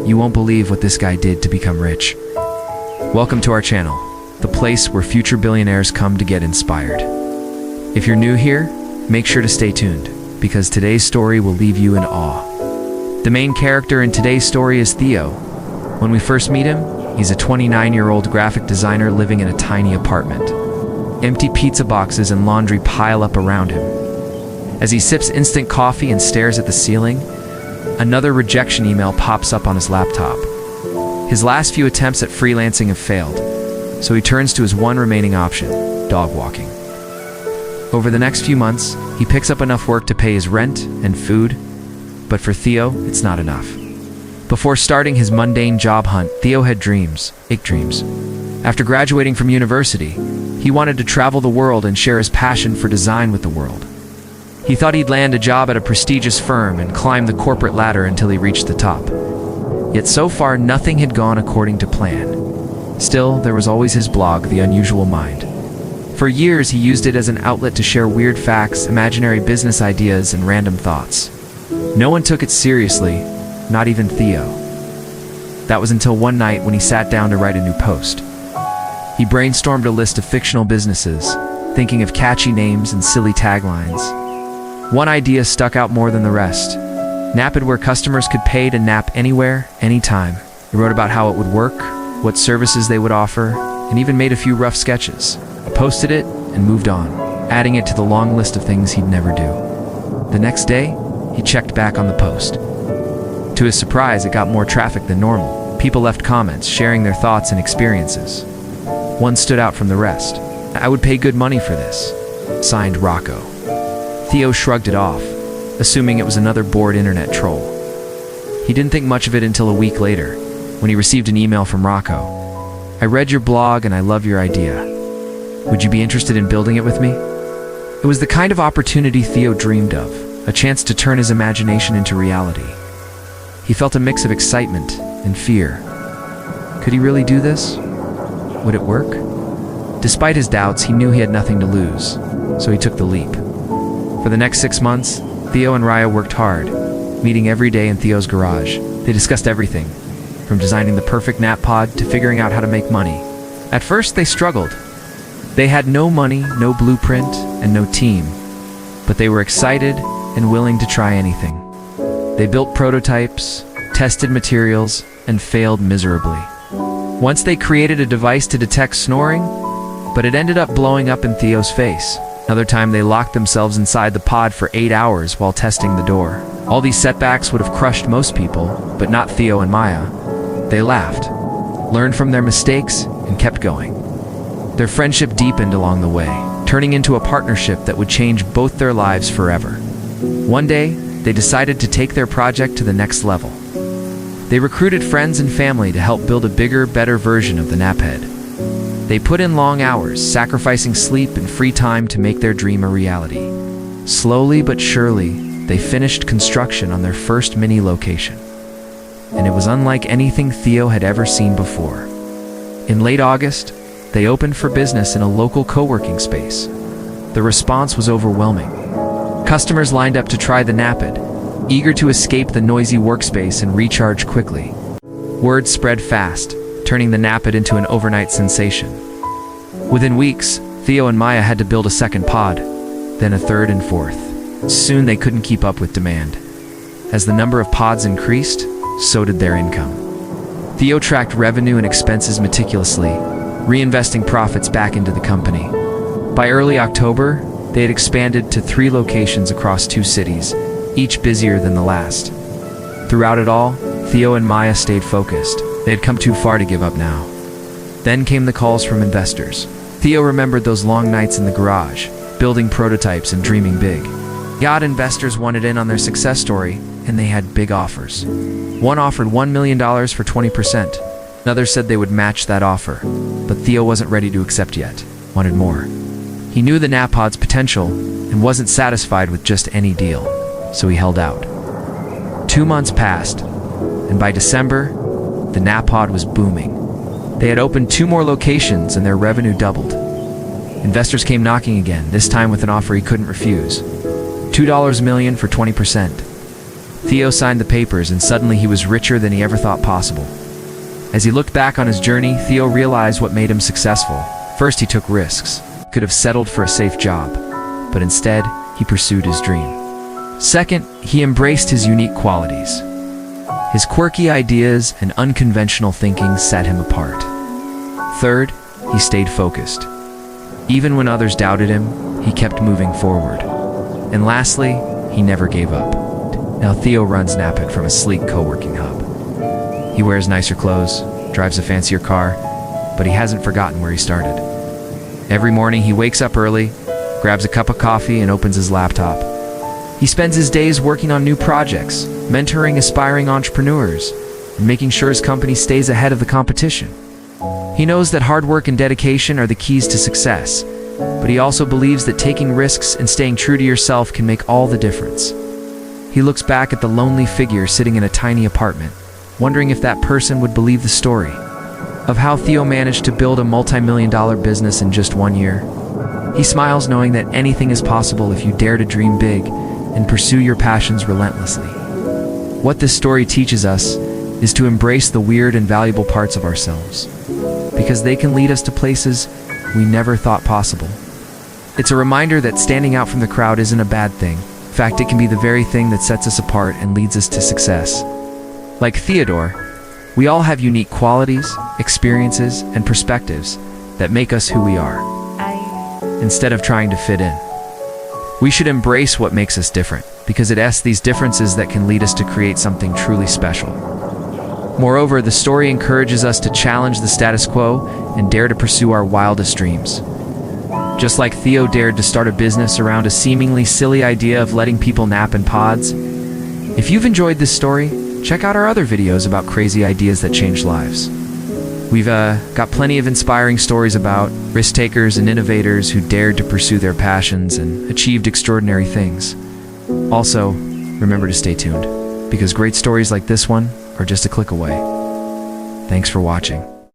You won't believe what this guy did to become rich. Welcome to our channel, the place where future billionaires come to get inspired. If you're new here, make sure to stay tuned, because today's story will leave you in awe. The main character in today's story is Theo. When we first meet him, he's a 29-year-old graphic designer living in a tiny apartment. Empty pizza boxes and laundry pile up around him. As he sips instant coffee and stares at the ceiling, another rejection email pops up on his laptop. His last few attempts at freelancing have failed, so he turns to his one remaining option, dog walking. Over the next few months, he picks up enough work to pay his rent and food, but for Theo, it's not enough. Before starting his mundane job hunt, Theo had dreams, big dreams. After graduating from university, he wanted to travel the world and share his passion for design with the world. He thought he'd land a job at a prestigious firm and climb the corporate ladder until he reached the top. Yet so far, nothing had gone according to plan. Still, there was always his blog, The Unusual Mind. For years, he used it as an outlet to share weird facts, imaginary business ideas, and random thoughts. No one took it seriously, not even Theo. That was until one night when he sat down to write a new post. He brainstormed a list of fictional businesses, thinking of catchy names and silly taglines. One idea stuck out more than the rest. Nap'd, where customers could pay to nap anywhere, anytime. He wrote about how it would work, what services they would offer, and even made a few rough sketches. He posted it and moved on, adding it to the long list of things he'd never do. The next day, he checked back on the post. To his surprise, it got more traffic than normal. People left comments, sharing their thoughts and experiences. One stood out from the rest. "I would pay good money for this." Signed, Rocco. Theo shrugged it off, assuming it was another bored internet troll. He didn't think much of it until a week later, when he received an email from Rocco. "I read your blog and I love your idea. Would you be interested in building it with me?" It was the kind of opportunity Theo dreamed of, a chance to turn his imagination into reality. He felt a mix of excitement and fear. Could he really do this? Would it work? Despite his doubts, he knew he had nothing to lose, so he took the leap. For the next 6 months, Theo and Raya worked hard, meeting every day in Theo's garage. They discussed everything, from designing the perfect nap pod to figuring out how to make money. At first, they struggled. They had no money, no blueprint, and no team, but they were excited and willing to try anything. They built prototypes, tested materials, and failed miserably. Once they created a device to detect snoring, but it ended up blowing up in Theo's face. Another time, they locked themselves inside the pod for 8 hours while testing the door. All these setbacks would have crushed most people, but not Theo and Maya. They laughed, learned from their mistakes, and kept going. Their friendship deepened along the way, turning into a partnership that would change both their lives forever. One day, they decided to take their project to the next level. They recruited friends and family to help build a bigger, better version of the naphead. They put in long hours, sacrificing sleep and free time to make their dream a reality. Slowly but surely, they finished construction on their first mini location. And it was unlike anything Theo had ever seen before. In late August, they opened for business in a local co-working space. The response was overwhelming. Customers lined up to try the naphead, eager to escape the noisy workspace and recharge quickly. Word spread fast, turning the naphead into an overnight sensation. Within weeks, Theo and Maya had to build a second pod, then a third and fourth. Soon they couldn't keep up with demand. As the number of pods increased, so did their income. Theo tracked revenue and expenses meticulously, reinvesting profits back into the company. By early October, they had expanded to 3 locations across 2 cities, each busier than the last. Throughout it all, Theo and Maya stayed focused. They had come too far to give up now. Then came the calls from investors. Theo remembered those long nights in the garage, building prototypes and dreaming big. Yacht investors wanted in on their success story, and they had big offers. One offered $1 million for 20%. Another said they would match that offer, but Theo wasn't ready to accept yet, wanted more. He knew the napod's potential and wasn't satisfied with just any deal, so he held out. 2 months passed, and by December, the napod was booming. They had opened 2 more locations and their revenue doubled. Investors came knocking again, this time with an offer he couldn't refuse. $2 million for 20%. Theo signed the papers, and suddenly he was richer than he ever thought possible. As he looked back on his journey, Theo realized what made him successful. First, he took risks. Could have settled for a safe job, but instead, he pursued his dream. Second, he embraced his unique qualities. His quirky ideas and unconventional thinking set him apart. Third, he stayed focused. Even when others doubted him, he kept moving forward. And lastly, he never gave up. Now Theo runs Napit from a sleek co-working hub. He wears nicer clothes, drives a fancier car, but he hasn't forgotten where he started. Every morning he wakes up early, grabs a cup of coffee, and opens his laptop. He spends his days working on new projects, mentoring aspiring entrepreneurs, and making sure his company stays ahead of the competition. He knows that hard work and dedication are the keys to success, but he also believes that taking risks and staying true to yourself can make all the difference. He looks back at the lonely figure sitting in a tiny apartment, wondering if that person would believe the story of how Theo managed to build a multi-million-dollar business in just 1 year. He smiles knowing that anything is possible if you dare to dream big and pursue your passions relentlessly. What this story teaches us is to embrace the weird and valuable parts of ourselves, because they can lead us to places we never thought possible. It's a reminder that standing out from the crowd isn't a bad thing. In fact, it can be the very thing that sets us apart and leads us to success. Like Theodore, we all have unique qualities, experiences, and perspectives that make us who we are. Instead of trying to fit in, we should embrace what makes us different, because it's these differences that can lead us to create something truly special. Moreover, the story encourages us to challenge the status quo and dare to pursue our wildest dreams. Just like Theo dared to start a business around a seemingly silly idea of letting people nap in pods. If you've enjoyed this story, check out our other videos about crazy ideas that change lives. We've got plenty of inspiring stories about risk takers and innovators who dared to pursue their passions and achieved extraordinary things. Also, remember to stay tuned, because great stories like this one are just a click away. Thanks for watching.